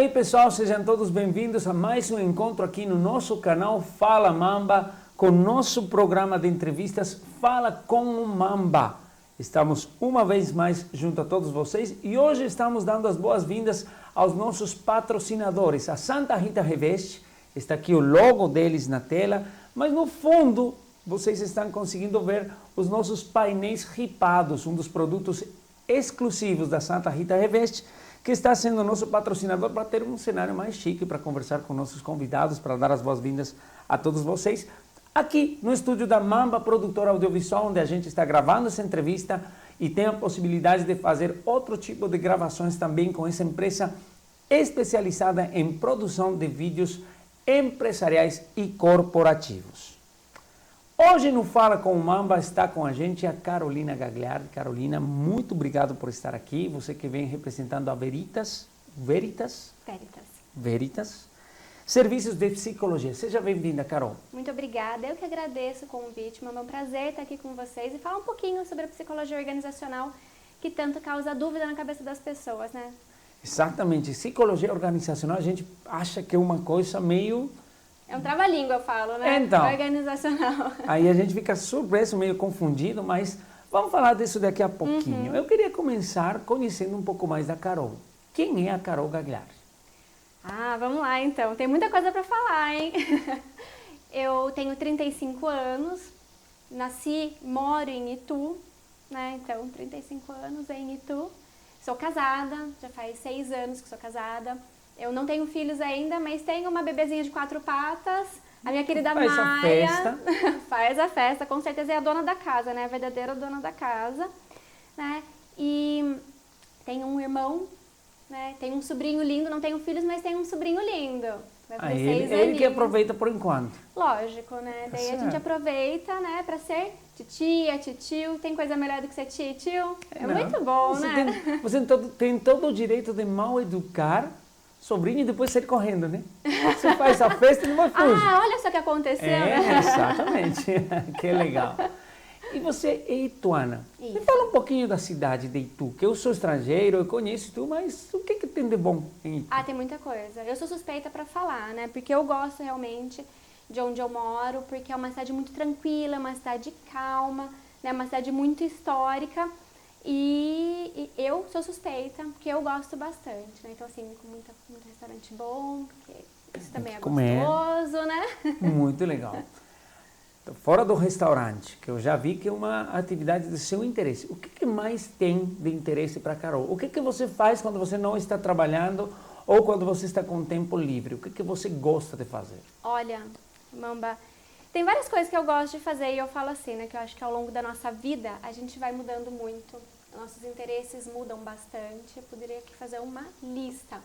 aí, pessoal, sejam todos bem-vindos a mais um encontro aqui no nosso canal Fala Mamba, com nosso programa de entrevistas Fala com o Mamba. Estamos uma vez mais junto a todos vocês e hoje estamos dando as boas-vindas aos nossos patrocinadores. A Santa Rita Reveste, está aqui o logo deles na tela, mas no fundo vocês estão conseguindo ver os nossos painéis ripados, um dos produtos exclusivos da Santa Rita Reveste, que está sendo nosso patrocinador para ter um cenário mais chique, para conversar com nossos convidados, para dar as boas-vindas a todos vocês, aqui no estúdio da Mamba Produtora Audiovisual, onde a gente está gravando essa entrevista e tem a possibilidade de fazer outro tipo de gravações também com essa empresa especializada em produção de vídeos empresariais e corporativos. Hoje no Fala com o Mamba está com a gente a Carolina Gagliardi. Carolina, muito obrigado por estar aqui. Você que vem representando a Veritas. Serviços de Psicologia. Seja bem-vinda, Carol. Muito obrigada. Eu que agradeço o convite. É um prazer estar aqui com vocês e falar um pouquinho sobre a psicologia organizacional que tanto causa dúvida na cabeça das pessoas, né? Exatamente. Psicologia organizacional, a gente acha que é uma coisa meio... É um trava-língua, eu falo, né? Então, organizacional. Aí a gente fica surpreso, meio confundido, mas vamos falar disso daqui a pouquinho. Eu queria começar conhecendo um pouco mais da Carol. Quem é a Carol Gagliardi? Ah, vamos lá então. Tem muita coisa para falar, hein? Eu tenho 35 anos, moro em Itu, né? Então, 35 anos em Itu. Sou casada, já faz 6 anos que sou casada. Eu não tenho filhos ainda, mas tenho uma bebezinha de 4 patas. A minha querida Maia. Faz a festa. Faz a festa, com certeza é a dona da casa, né? A verdadeira dona da casa, né? E tenho um irmão, né? Tenho um sobrinho lindo, não tenho filhos, mas tenho um sobrinho lindo. Vai fazer 6 aninhos. Ele que aproveita por enquanto. Lógico, né? Daí a gente aproveita, né, pra ser titia, titio. Tem coisa melhor do que ser tio? É muito bom, né? Você tem todo o direito de mal educar sobrinho e depois sair correndo, né? Você faz a festa e não vai fugir. Ah, olha só o que aconteceu, né? Exatamente. Que legal. E você é ituana. Isso. Me fala um pouquinho da cidade de Itu, que eu sou estrangeiro, eu conheço Itu, mas o que tem de bom em Itu? Ah, tem muita coisa. Eu sou suspeita pra falar, né? Porque eu gosto realmente de onde eu moro, porque é uma cidade muito tranquila, uma cidade calma, né? Uma cidade muito histórica. E eu sou suspeita, porque eu gosto bastante, né? Então, assim, com muito restaurante bom, porque isso também é gostoso, né? Muito legal. Então, fora do restaurante, que eu já vi que é uma atividade de seu interesse, o que mais tem de interesse para a Carol? O que você faz quando você não está trabalhando ou quando você está com tempo livre? O que você gosta de fazer? Olha, Mamba, tem várias coisas que eu gosto de fazer e eu falo assim, né, que eu acho que ao longo da nossa vida a gente vai mudando muito, nossos interesses mudam bastante, eu poderia aqui fazer uma lista,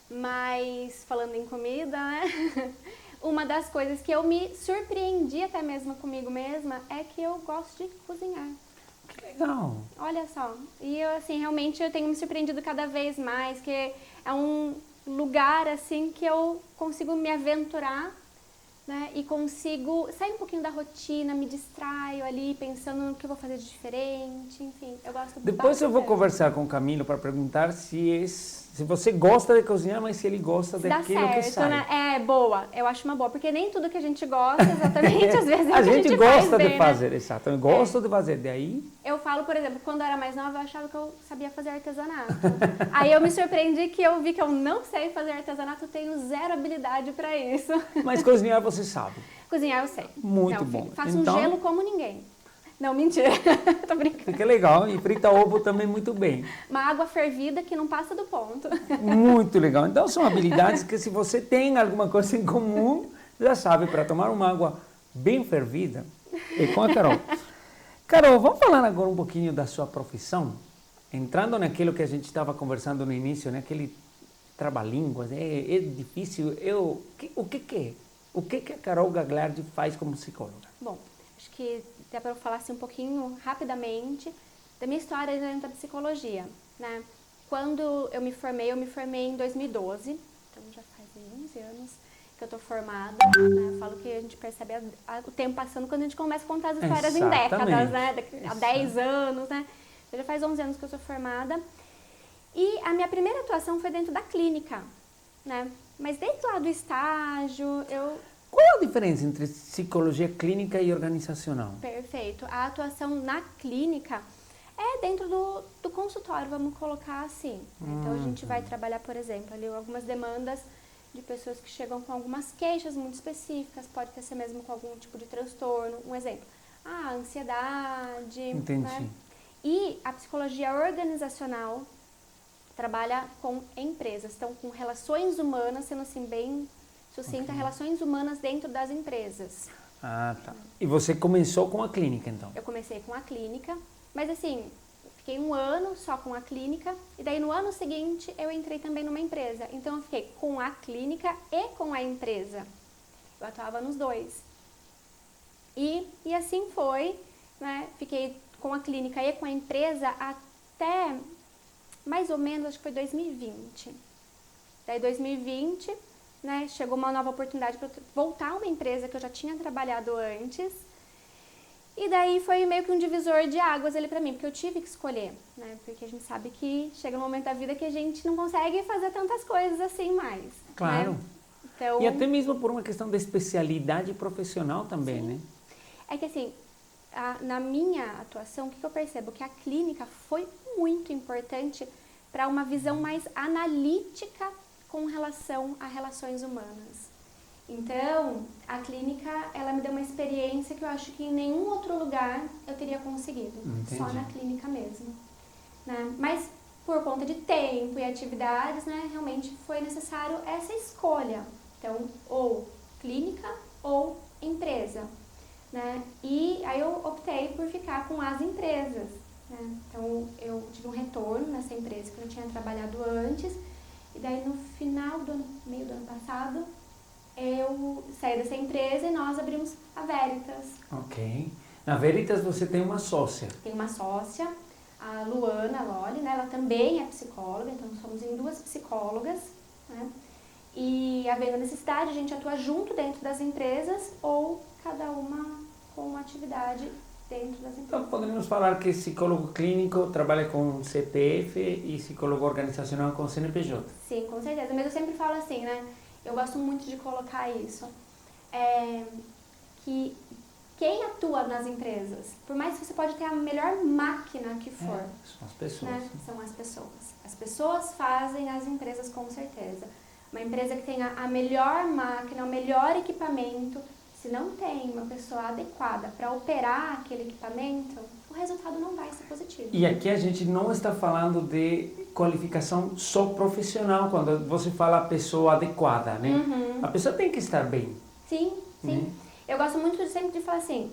mas falando em comida, né, uma das coisas que eu me surpreendi até mesmo comigo mesma é que eu gosto de cozinhar. Que legal! Olha só, e eu assim, realmente eu tenho me surpreendido cada vez mais, que é um lugar assim que eu consigo me aventurar, né, e consigo sair um pouquinho da rotina, me distraio ali, pensando no que eu vou fazer de diferente, enfim, eu gosto Depois bastante. eu vou conversar com o Camilo para perguntar se você gosta de cozinhar, mas se ele gosta daquilo que sai. Né? É, boa, eu acho uma boa, porque nem tudo que a gente gosta, exatamente, às vezes a gente gosta faz bem, de fazer, né? exato, eu gosto de fazer, daí... Eu falo, por exemplo, quando eu era mais nova, eu achava que eu sabia fazer artesanato. Aí eu me surpreendi que eu vi que eu não sei fazer artesanato, eu tenho zero habilidade para isso. Mas cozinhar você sabe. Cozinhar eu sei. Muito bom. Faço um gelo como ninguém. Não, mentira. Tô brincando. Fica legal. E frita ovo também muito bem. Uma água fervida que não passa do ponto. Muito legal. Então são habilidades que se você tem alguma coisa em comum, já sabe, para tomar uma água bem fervida, é com a Carol. Carol, vamos falar agora um pouquinho da sua profissão? Entrando naquilo que a gente estava conversando no início, né? Aquele trava-línguas, é difícil. O que é? O que a Carol Gagliardi faz como psicóloga? Bom, acho que dá para eu falar assim, um pouquinho rapidamente da minha história dentro da psicologia, né? Quando eu me formei em 2012, então já faz 11 anos que eu estou formada, né? Eu falo que a gente percebe o tempo passando quando a gente começa a contar as histórias em décadas, né? Há 10 anos, né? Já faz 11 anos que eu sou formada. E a minha primeira atuação foi dentro da clínica, né? Mas desde lá do estágio, Qual é a diferença entre psicologia clínica e organizacional? Perfeito. A atuação na clínica é dentro do consultório, vamos colocar assim. Então, a gente vai trabalhar, por exemplo, ali algumas demandas de pessoas que chegam com algumas queixas muito específicas, pode ser mesmo com algum tipo de transtorno. Um exemplo, ansiedade. Entendi. Né? E a psicologia organizacional trabalha com empresas, então com relações humanas, sendo assim bem sucinta, relações humanas dentro das empresas. Ah, tá. E você começou com a clínica, então? Eu comecei com a clínica, mas assim, fiquei um ano só com a clínica, e daí no ano seguinte eu entrei também numa empresa. Então eu fiquei com a clínica e com a empresa. Eu atuava nos dois. E assim foi, né? Fiquei com a clínica e com a empresa até mais ou menos, acho que foi 2020. Daí 2020, né, chegou uma nova oportunidade para voltar a uma empresa que eu já tinha trabalhado antes. E daí foi meio que um divisor de águas ali para mim, porque eu tive que escolher, né? Porque a gente sabe que chega um momento da vida que a gente não consegue fazer tantas coisas assim mais. Claro. Né? Então, E até mesmo por uma questão de especialidade profissional também, né? é que assim, na minha atuação, o que eu percebo? Que a clínica foi muito importante para uma visão mais analítica com relação a relações humanas. Então, a clínica, ela me deu uma experiência que eu acho que em nenhum outro lugar eu teria conseguido. Entendi. Só na clínica mesmo. Né? Mas, por conta de tempo e atividades, né, realmente foi necessário essa escolha. Então, ou clínica ou empresa. Né? E aí eu optei por ficar com as empresas. Né? Então, eu tive um retorno nessa empresa que eu não tinha trabalhado antes. E daí, no final meio do ano passado, eu saí dessa empresa e nós abrimos a Veritas. Ok. Na Veritas você tem uma sócia. Tem uma sócia, a Luana Loli, né? Ela também é psicóloga, então somos em duas psicólogas. Né? E havendo necessidade, a gente atua junto dentro das empresas ou cada uma com uma atividade dentro das empresas. Então podemos falar que psicólogo clínico trabalha com CPF e psicólogo organizacional com CNPJ. Sim, com certeza. Mas eu sempre falo assim, né? Eu gosto muito de colocar isso. Que quem atua nas empresas, por mais que você pode ter a melhor máquina que for, são as pessoas. né? São as pessoas. As pessoas fazem as empresas com certeza. Uma empresa que tenha a melhor máquina, o melhor equipamento, se não tem uma pessoa adequada para operar aquele equipamento, o resultado não vai ser positivo. E aqui a gente não está falando de qualificação só profissional, quando você fala a pessoa adequada, né? Uhum. A pessoa tem que estar bem. Sim, sim. Eu gosto muito sempre de falar assim,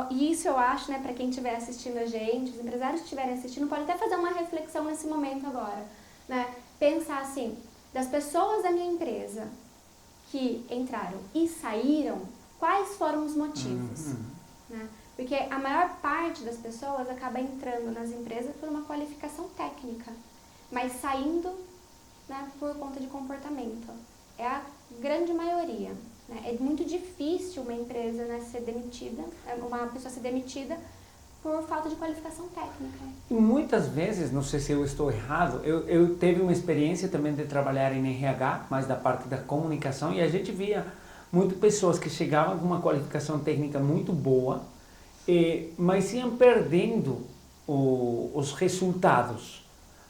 e isso eu acho, né, para quem estiver assistindo a gente, os empresários que estiverem assistindo, podem até fazer uma reflexão nesse momento agora, né? Pensar assim, das pessoas da minha empresa que entraram e saíram, quais foram os motivos? Né? Porque a maior parte das pessoas acaba entrando nas empresas por uma qualificação técnica, mas saindo, né, por conta de comportamento. É a grande maioria. Né? É muito difícil uma empresa, né, ser demitida, uma pessoa ser demitida por falta de qualificação técnica. E muitas vezes, não sei se eu estou errado, eu teve uma experiência também de trabalhar em RH, mais da parte da comunicação, e a gente via muitas pessoas que chegavam com uma qualificação técnica muito boa, mas iam perdendo os resultados,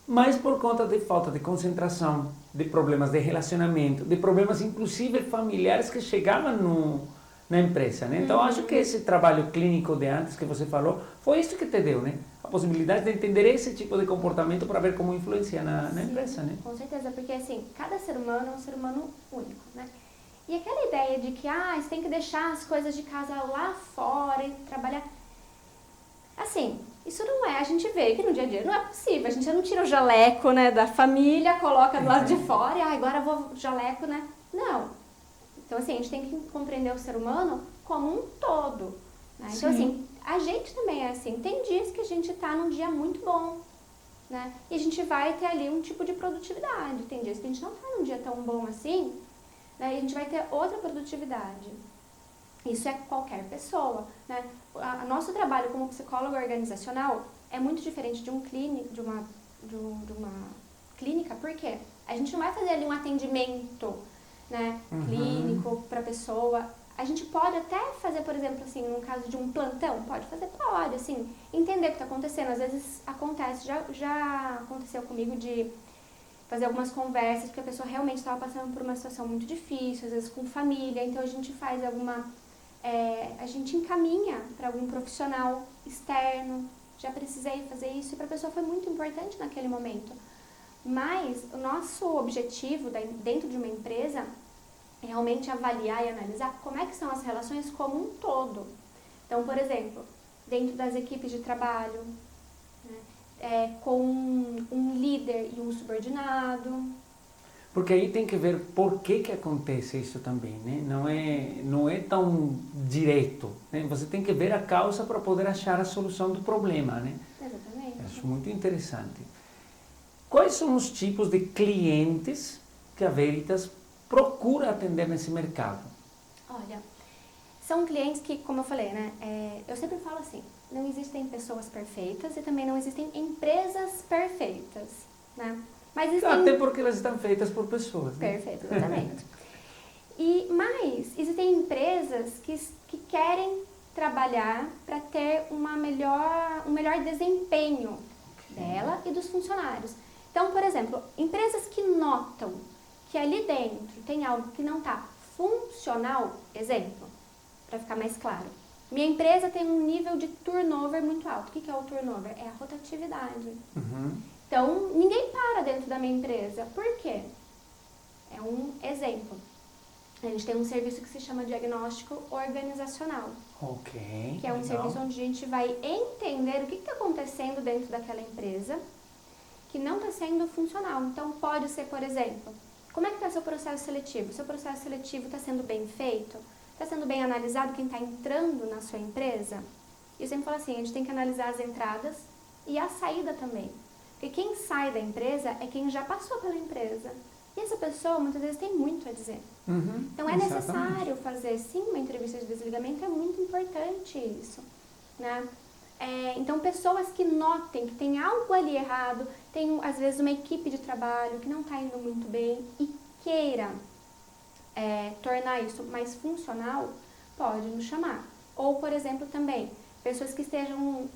mas por conta de falta de concentração, de problemas de relacionamento, de problemas inclusive familiares que chegavam na empresa, né? Então, acho que esse trabalho clínico de antes que você falou, foi isso que te deu, né? A possibilidade de entender esse tipo de comportamento para ver como influencia na empresa, né? Com certeza, porque assim, cada ser humano é um ser humano único, né? E aquela ideia de que, você tem que deixar as coisas de casa lá fora e trabalhar... Assim, isso não é, a gente vê que no dia a dia não é possível, a gente não tira o jaleco, né, da família, coloca do lado de fora e agora eu vou jaleco, né? Não. Então, assim, a gente tem que compreender o ser humano como um todo. Né? Então, assim, a gente também é assim. Tem dias que a gente tá num dia muito bom, né? E a gente vai ter ali um tipo de produtividade. Tem dias que a gente não tá num dia tão bom assim, né? E a gente vai ter outra produtividade. Isso é qualquer pessoa, né? O nosso trabalho como psicólogo organizacional é muito diferente de um clínico, de uma clínica, por quê? A gente não vai fazer ali um atendimento, né, clínico para a pessoa. A gente pode até fazer, por exemplo, assim, no caso de um plantão, pode, assim, entender o que está acontecendo. Às vezes acontece, já aconteceu comigo de fazer algumas conversas, porque a pessoa realmente estava passando por uma situação muito difícil, às vezes com família, então a gente faz a gente encaminha para algum profissional externo, já precisei fazer isso, e para a pessoa foi muito importante naquele momento. Mas o nosso objetivo dentro de uma empresa é realmente avaliar e analisar como é que são as relações como um todo. Então, por exemplo, dentro das equipes de trabalho, né, com um líder e um subordinado. Porque aí tem que ver por que acontece isso também, né? Não é tão direto, né? Você tem que ver a causa para poder achar a solução do problema, né? Exatamente. Acho muito interessante. Quais são os tipos de clientes que a Veritas procura atender nesse mercado? Olha, são clientes que, como eu falei, né? Eu sempre falo assim, não existem pessoas perfeitas e também não existem empresas perfeitas, né? Mas existem... Até porque elas estão feitas por pessoas. Né? Perfeito, exatamente. Mas existem empresas que querem trabalhar para ter um melhor desempenho dela e dos funcionários. Então, por exemplo, empresas que notam que ali dentro tem algo que não está funcional, exemplo, para ficar mais claro. Minha empresa tem um nível de turnover muito alto. O que é o turnover? É a rotatividade. Então, ninguém para dentro da minha empresa. Por quê? É um exemplo. A gente tem um serviço que se chama diagnóstico organizacional. Ok. Que é um serviço onde a gente vai entender o que está acontecendo dentro daquela empresa que não está sendo funcional. Então, pode ser, por exemplo, como é que está seu processo seletivo? Seu processo seletivo está sendo bem feito? Está sendo bem analisado quem está entrando na sua empresa? E eu sempre falo assim, a gente tem que analisar as entradas e a saída também. Porque quem sai da empresa é quem já passou pela empresa. E essa pessoa, muitas vezes, tem muito a dizer. Então, é necessário fazer, sim, uma entrevista de desligamento, é muito importante isso, né? Então, pessoas que notem que tem algo ali errado, tem, às vezes, uma equipe de trabalho que não está indo muito bem e queira tornar isso mais funcional, pode nos chamar. Ou, por exemplo, também, pessoas que estejam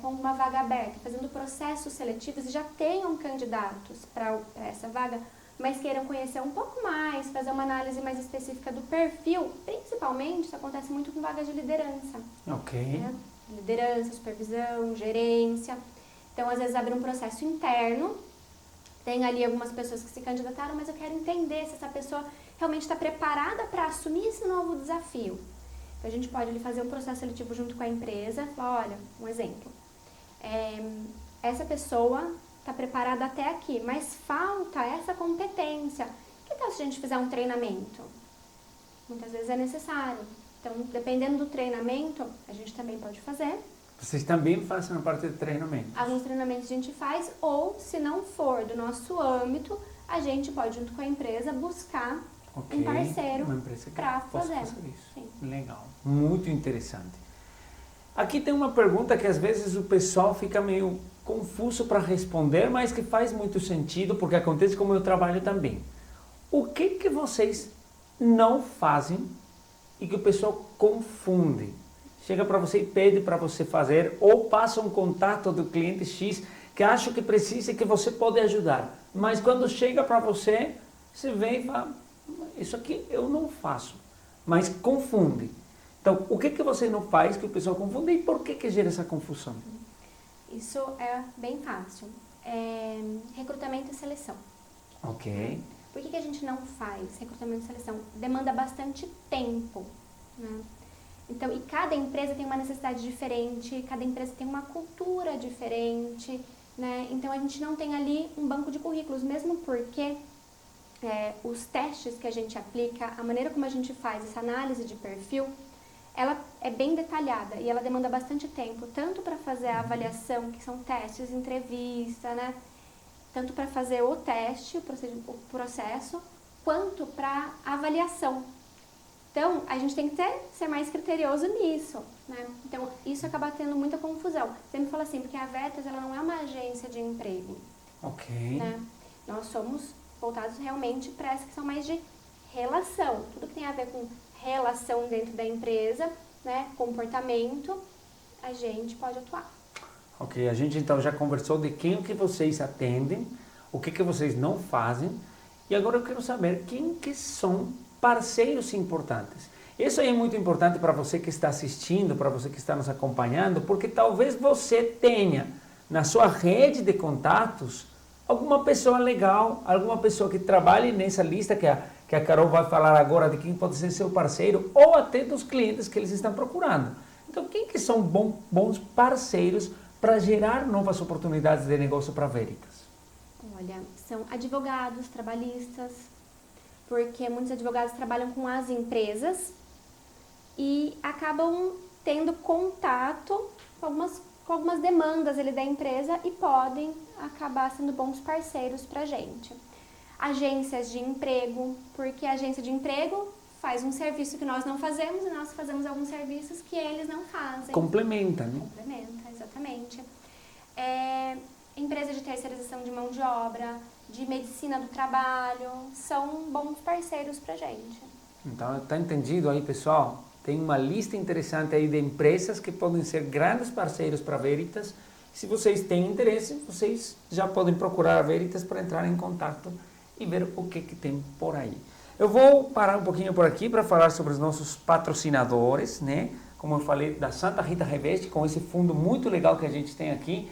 com uma vaga aberta, fazendo processos seletivos e já tenham candidatos para essa vaga, mas queiram conhecer um pouco mais, fazer uma análise mais específica do perfil, principalmente, isso acontece muito com vagas de liderança. Ok. Né? Liderança, supervisão, gerência. Então, às vezes, abre um processo interno, tem ali algumas pessoas que se candidataram, mas eu quero entender se essa pessoa realmente está preparada para assumir esse novo desafio. Então, a gente pode ali fazer um processo seletivo junto com a empresa, falar, olha, um exemplo, essa pessoa está preparada até aqui, mas falta essa competência. Que tal se a gente fizer um treinamento? Muitas vezes é necessário. Então, dependendo do treinamento, a gente também pode fazer. Vocês também fazem a parte de treinamento? Alguns treinamentos a gente faz, ou se não for do nosso âmbito, a gente pode, junto com a empresa, buscar um parceiro para fazer isso. Sim. Legal, muito interessante. Aqui tem uma pergunta que às vezes o pessoal fica meio confuso para responder, mas que faz muito sentido, porque acontece com o meu trabalho também. O que vocês não fazem e que o pessoal confunde? Chega para você e pede para você fazer, ou passa um contato do cliente X que acha que precisa e que você pode ajudar. Mas quando chega para você, você vem e fala, isso aqui eu não faço, mas confunde. Então, o que você não faz que o pessoal confunde e por que gera essa confusão? Isso é bem fácil. Recrutamento e seleção. Ok. Por que a gente não faz recrutamento e seleção? Demanda bastante tempo, né? Então, e cada empresa tem uma necessidade diferente, cada empresa tem uma cultura diferente, né? Então, a gente não tem ali um banco de currículos, mesmo porque os testes que a gente aplica, a maneira como a gente faz essa análise de perfil, ela é bem detalhada e ela demanda bastante tempo, tanto para fazer a avaliação, que são testes, entrevista, né? Tanto para fazer o teste, o processo, quanto para a avaliação. Então, a gente tem que ser mais criterioso nisso, né? Então, isso acaba tendo muita confusão. Sempre falo assim, porque a Veritas, ela não é uma agência de emprego. Ok. Né? Nós somos voltados realmente para essa questão mais de relação. Tudo que tem a ver com relação dentro da empresa, né, comportamento, a gente pode atuar. Ok, a gente então já conversou de quem que vocês atendem, o que vocês não fazem, e agora eu quero saber quem que são parceiros importantes. Isso aí é muito importante para você que está assistindo, para você que está nos acompanhando, porque talvez você tenha na sua rede de contatos alguma pessoa legal, alguma pessoa que trabalhe nessa lista que a Carol vai falar agora de quem pode ser seu parceiro, ou até dos clientes que eles estão procurando. Então, quem que são bons parceiros para gerar novas oportunidades de negócio para a Veritas? Olha, são advogados trabalhistas, porque muitos advogados trabalham com as empresas e acabam tendo contato com algumas demandas ali da empresa e podem acabar sendo bons parceiros para a gente. Agências de emprego, porque a agência de emprego faz um serviço que nós não fazemos e nós fazemos alguns serviços que eles não fazem. Complementa, né? Complementa, exatamente. Empresa de terceirização de mão de obra, de medicina do trabalho, são bons parceiros para a gente. Então, está entendido aí, pessoal? Tem uma lista interessante aí de empresas que podem ser grandes parceiros para a Veritas. Se vocês têm interesse, vocês já podem procurar a Veritas para entrar em contato e ver o que tem por aí. Eu vou parar um pouquinho por aqui para falar sobre os nossos patrocinadores, né? Como eu falei, da Santa Rita Reveste, com esse fundo muito legal que a gente tem aqui.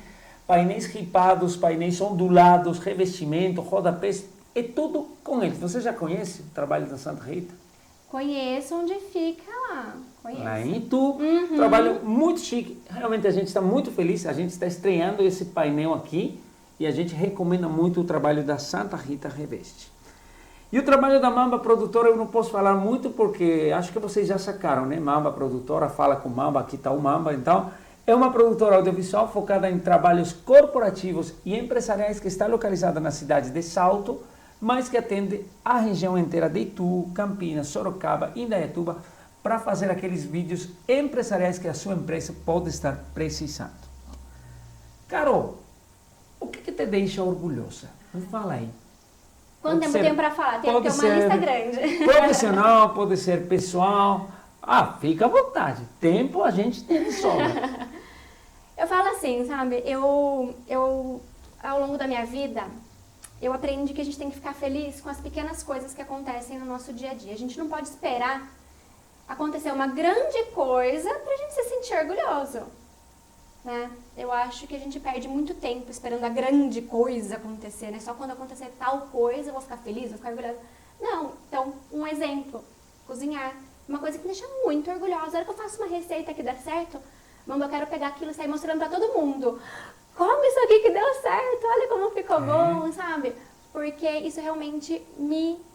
Painéis ripados, painéis ondulados, revestimento, rodapés, é tudo com eles. Você já conhece o trabalho da Santa Rita? Conheço onde fica lá. Conheço. Lá em Itu, trabalho muito chique. Realmente a gente está muito feliz, a gente está estreando esse painel aqui e a gente recomenda muito o trabalho da Santa Rita Reveste. E o trabalho da Mamba Produtora eu não posso falar muito porque acho que vocês já sacaram, né? Mamba Produtora, fala com Mamba, aqui está o Mamba. Então, é uma produtora audiovisual focada em trabalhos corporativos e empresariais que está localizada na cidade de Salto, mas que atende a região inteira de Itu, Campinas, Sorocaba, Indaiatuba, para fazer aqueles vídeos empresariais que a sua empresa pode estar precisando. Carol, o que te deixa orgulhosa? Me fala aí. Quanto tempo tenho para falar? Tem que ter uma lista grande. Profissional, pode ser pessoal. Fica à vontade. Tempo a gente tem de sobra. Eu falo assim, sabe? Eu ao longo da minha vida, eu aprendi que a gente tem que ficar feliz com as pequenas coisas que acontecem no nosso dia a dia. A gente não pode esperar acontecer uma grande coisa pra gente se sentir orgulhoso, né? Eu acho que a gente perde muito tempo esperando a grande coisa acontecer, né? Só quando acontecer tal coisa eu vou ficar feliz, vou ficar orgulhosa. Não, então, um exemplo, cozinhar. Uma coisa que me deixa muito orgulhosa. Na hora que eu faço uma receita que dá certo, eu quero pegar aquilo e sair mostrando pra todo mundo. Come isso aqui que deu certo, olha como ficou bom, sabe? Porque isso realmente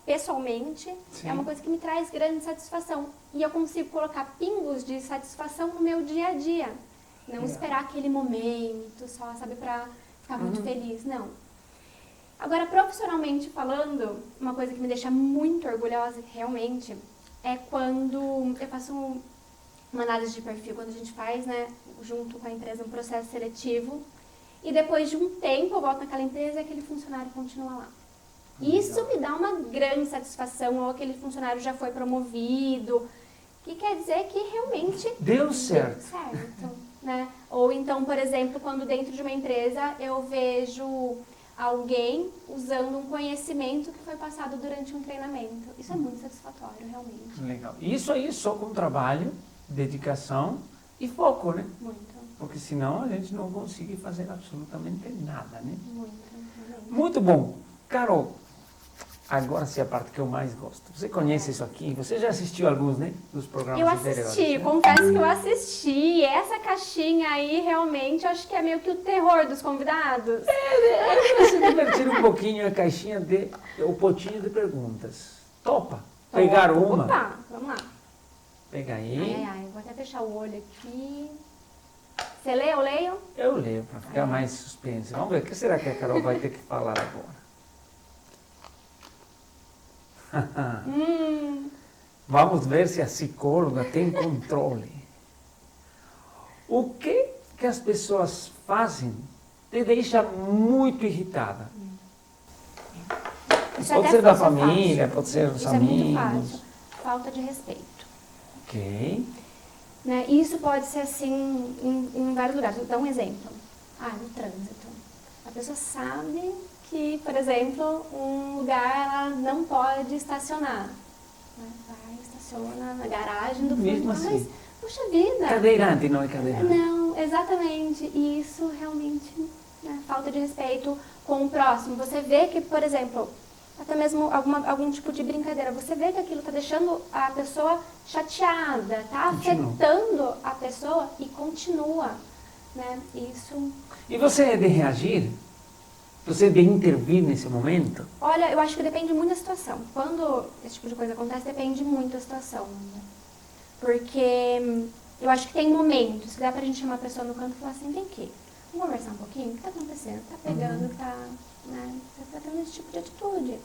pessoalmente, é uma coisa que me traz grande satisfação. E eu consigo colocar pingos de satisfação no meu dia a dia. Não esperar aquele momento só, sabe, pra ficar muito feliz, não. Agora, profissionalmente falando, uma coisa que me deixa muito orgulhosa, realmente, é quando eu faço uma análise de perfil, quando a gente faz, né, junto com a empresa, um processo seletivo, e depois de um tempo eu volto naquela empresa e aquele funcionário continua lá. Isso me dá uma grande satisfação, ou aquele funcionário já foi promovido, que quer dizer que realmente deu certo. Né? Ou então, por exemplo, quando dentro de uma empresa eu vejo alguém usando um conhecimento que foi passado durante um treinamento. Isso é muito satisfatório, realmente. Legal. Isso aí só com trabalho, dedicação e foco, né? Muito. Porque senão a gente não consegue fazer absolutamente nada, né? Muito. Muito bom. Carol, agora sim a parte que eu mais gosto. Você conhece isso aqui? Você já assistiu alguns, né? Dos programas anteriores? Eu assisti, confesso que eu assisti. Essa caixinha aí, realmente, eu acho que é meio que o terror dos convidados. Se divertir um pouquinho a caixinha o potinho de perguntas. Topa? Pegar uma? Opa, vamos lá. Pega aí. Ai, vou até fechar o olho aqui. Você lê, eu leio? Eu leio, para ficar mais suspense. Vamos ver, o que será que a Carol vai ter que falar agora? Vamos ver se a psicóloga tem controle. O que as pessoas fazem te deixa muito irritada? Isso Pode até ser da fosse família, fácil. pode ser dos Isso é muito amigos. fácil. Falta de respeito. Ok. Né? E isso pode ser assim em vários lugares. Vou dar um exemplo. No trânsito. A pessoa sabe que, por exemplo, um lugar ela não pode estacionar. Vai, estaciona na garagem do fundo. Mesmo assim. Mas, puxa vida. Cadeirante não é cadeirante. Não, exatamente. E isso realmente é falta de respeito com o próximo. Você vê que, por exemplo, até mesmo algum tipo de brincadeira, você vê que aquilo está deixando a pessoa chateada, está afetando a pessoa e continua. Né? Isso. E você é de reagir? Você é de intervir nesse momento? Olha, eu acho que depende muito da situação. Quando esse tipo de coisa acontece, depende muito da situação. Né? Porque eu acho que tem momentos que dá pra gente chamar a pessoa no canto e falar assim, vem aqui, vamos conversar um pouquinho? O que tá acontecendo? Tá pegando, tá tendo esse tipo de atitude.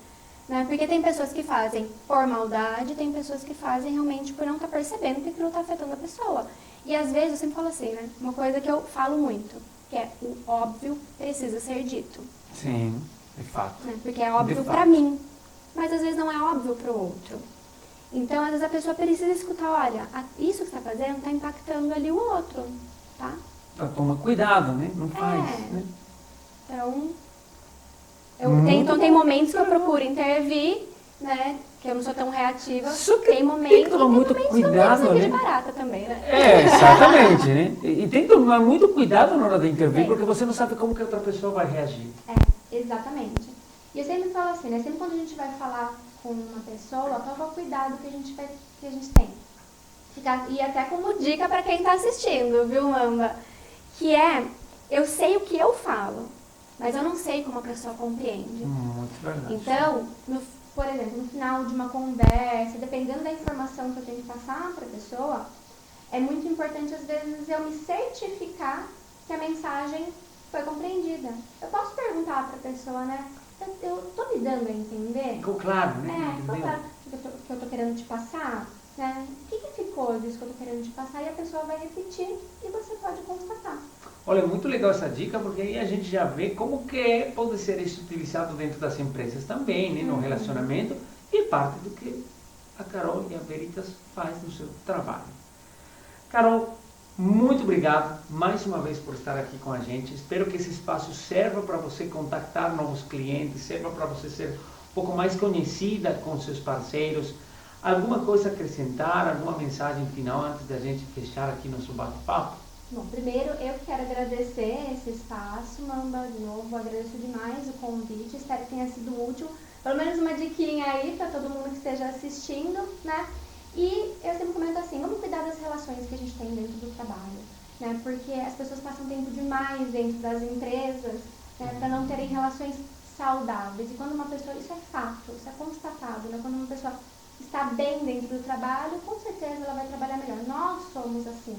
Né? Porque tem pessoas que fazem por maldade, tem pessoas que fazem realmente por não estar percebendo que aquilo tá afetando a pessoa. E às vezes, eu sempre falo assim, né? Uma coisa que eu falo muito, que é o óbvio precisa ser dito. Sim, de fato. Né? Porque é óbvio pra mim, mas às vezes não é óbvio pro outro. Então, às vezes a pessoa precisa escutar, olha, isso que você está fazendo está impactando ali o outro, tá? Toma cuidado, né? Não faz. Né? Então, tem momentos que eu procuro intervir, né? Que eu não sou tão reativa. Só que tem momentos, que tomar muito cuidado, que né? de barata também, né? Exatamente, né? E tem que tomar muito cuidado na hora de intervir, porque você não sabe como que a outra pessoa vai reagir. Exatamente. E eu sempre falo assim, né? Sempre quando a gente vai falar com uma pessoa, qual é o cuidado que a gente tem? E até como dica para quem está assistindo, viu, Mamba? Que é, eu sei o que eu falo, mas eu não sei como a pessoa compreende. Muito verdade. Então, por exemplo, no final de uma conversa, dependendo da informação que eu tenho que passar para a pessoa, é muito importante, às vezes, eu me certificar que a mensagem foi compreendida. Eu posso perguntar para a pessoa, né? Eu tô me dando a entender? Ficou claro, né? Ficou claro o que eu tô querendo te passar? Né? O que ficou disso que eu tô querendo te passar? E a pessoa vai repetir e você pode constatar. Olha, muito legal essa dica, porque aí a gente já vê como que pode ser isso utilizado dentro das empresas também, né? No relacionamento, e parte do que a Carol e a Veritas faz no seu trabalho. Carol, muito obrigado mais uma vez por estar aqui com a gente. Espero que esse espaço sirva para você contactar novos clientes, sirva para você ser um pouco mais conhecida com seus parceiros. Alguma coisa a acrescentar, alguma mensagem final antes da gente fechar aqui nosso bate-papo? Bom, primeiro eu quero agradecer esse espaço, Mamba, de novo, agradeço demais o convite, espero que tenha sido útil, pelo menos uma diquinha aí para todo mundo que esteja assistindo, né? E eu sempre comento assim, vamos cuidar das relações que a gente tem dentro do trabalho, né? Porque as pessoas passam tempo demais dentro das empresas, né? Para não terem relações saudáveis. E quando uma pessoa, isso é fato, isso é constatado, né? Quando uma pessoa está bem dentro do trabalho, com certeza ela vai trabalhar melhor. Nós somos assim.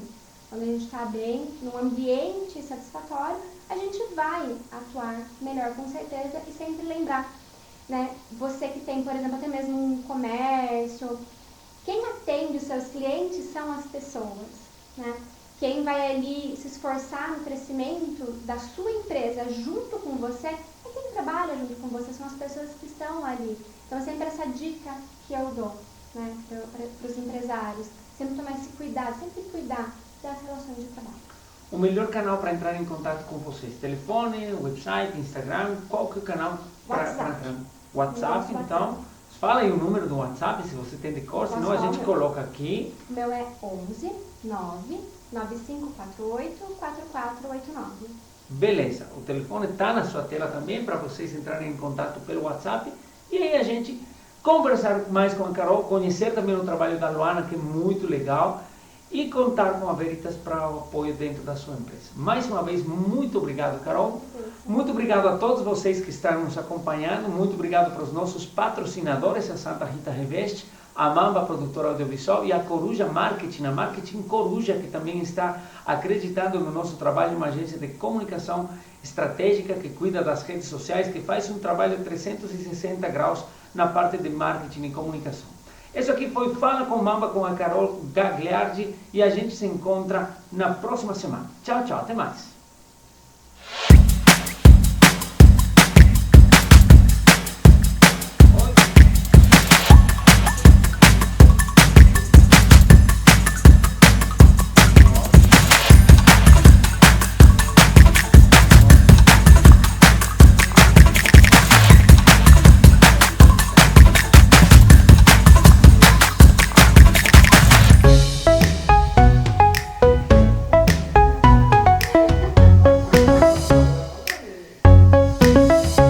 Quando a gente está bem, num ambiente satisfatório, a gente vai atuar melhor, com certeza, e sempre lembrar, né? Você que tem, por exemplo, até mesmo um comércio, quem atende os seus clientes são as pessoas, né? Quem vai ali se esforçar no crescimento da sua empresa junto com você é quem trabalha junto com você, são as pessoas que estão ali. Então, é sempre essa dica que eu dou, né, para os empresários. Sempre tomar esse cuidado, sempre cuidar das relações de trabalho. O melhor canal para entrar em contato com vocês? Telefone, website, Instagram? Qual que é o canal para entrar? WhatsApp, então. Fala aí o número do WhatsApp, se você tem de cor, senão a gente coloca aqui. O meu é 11 9 9548 4489. Beleza, o telefone está na sua tela também para vocês entrarem em contato pelo WhatsApp. E aí a gente conversar mais com a Carol, conhecer também o trabalho da Luana, que é muito legal, e contar com a Veritas para o apoio dentro da sua empresa. Mais uma vez, muito obrigado, Carol. Muito obrigado a todos vocês que estão nos acompanhando. Muito obrigado para os nossos patrocinadores, a Santa Rita Reveste, a Mamba Produtora Audiovisual e a Coruja Marketing, a Marketing Coruja, que também está acreditando no nosso trabalho, uma agência de comunicação estratégica que cuida das redes sociais, que faz um trabalho de 360 graus na parte de marketing e comunicação. Isso aqui foi Fala com Mamba com a Carol Gagliardi e a gente se encontra na próxima semana. Tchau, tchau, até mais.